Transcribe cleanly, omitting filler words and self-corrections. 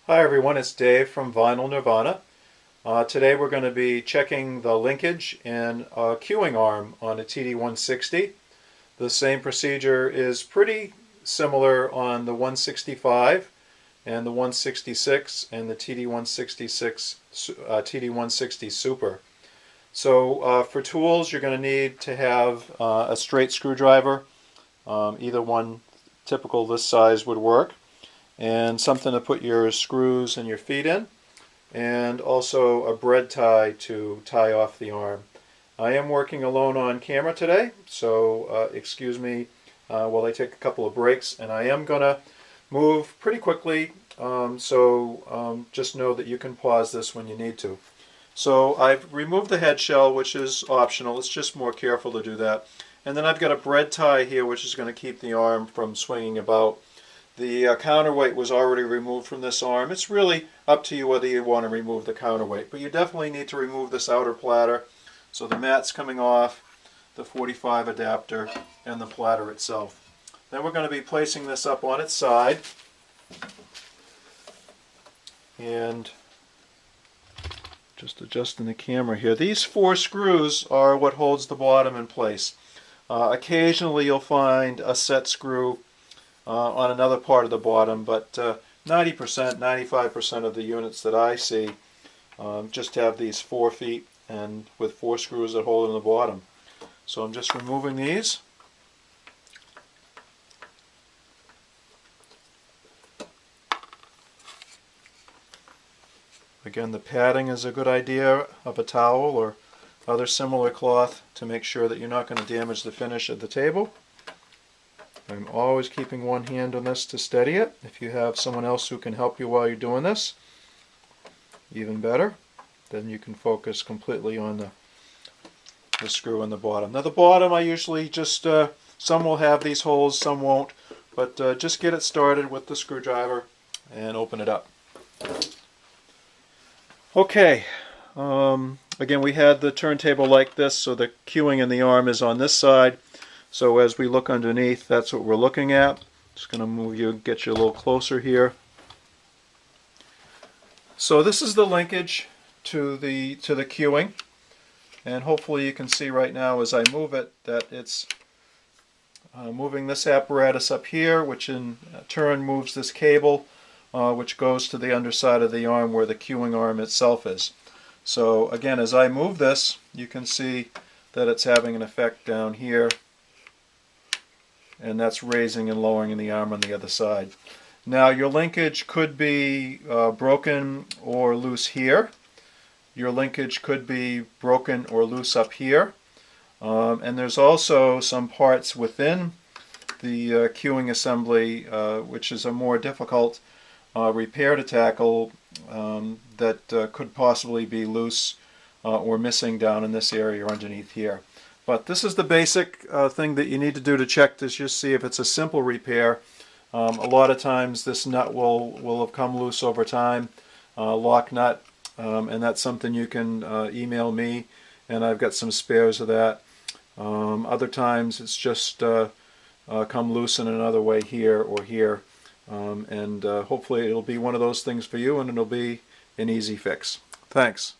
Hi everyone, it's Dave from Vinyl Nirvana. Today we're going to be checking the linkage and queuing arm on a TD-160. The same procedure is pretty similar on the 165 and the 166 and the TD-160 Super. So for tools you're going to need to have a straight screwdriver. Either one typical this size would work. And something to put your screws and your feet in, and also a bread tie to tie off the arm. I am working alone on camera today, so excuse me while I take a couple of breaks, and I am going to move pretty quickly, so just know that you can pause this when you need to. So I've removed the head shell, which is optional. It's just more careful to do that. And then I've got a bread tie here, which is going to keep the arm from swinging about. The counterweight was already removed from this arm. It's really up to you whether you want to remove the counterweight, but you definitely need to remove this outer platter. So the mat's coming off, the 45 adapter, and the platter itself. Then we're going to be placing this up on its side. And just adjusting the camera here. These 4 screws are what holds the bottom in place. Occasionally you'll find a set screw on another part of the bottom, but 90%, 95% of the units that I see just have these 4 feet and with 4 screws that hold in the bottom. So I'm just removing these. Again, the padding is a good idea of a towel or other similar cloth to make sure that you're not going to damage the finish of the table. I'm always keeping one hand on this to steady it. If you have someone else who can help you while you're doing this, even better. Then you can focus completely on the screw in the bottom. Now the bottom I usually just, some will have these holes, some won't, but just get it started with the screwdriver and open it up. Okay, again we had the turntable like this, so the queuing in the arm is on this side. So as we look underneath, that's what we're looking at. Just going to move you, get you a little closer here. So this is the linkage to the queuing, and hopefully you can see right now as I move it that it's moving this apparatus up here, which in turn moves this cable, which goes to the underside of the arm where the queuing arm itself is. So again, as I move this, you can see that it's having an effect down here. And that's raising and lowering the arm on the other side. Now your linkage could be broken or loose here. Your linkage could be broken or loose up here. And there's also some parts within the queuing assembly which is a more difficult repair to tackle that could possibly be loose or missing down in this area or underneath here. But this is the basic thing that you need to do to check this. Just see if it's a simple repair. A lot of times this nut will have come loose over time, lock nut, and that's something you can email me, and I've got some spares of that. Other times it's just come loose in another way here or here, and hopefully it'll be one of those things for you and it'll be an easy fix. Thanks.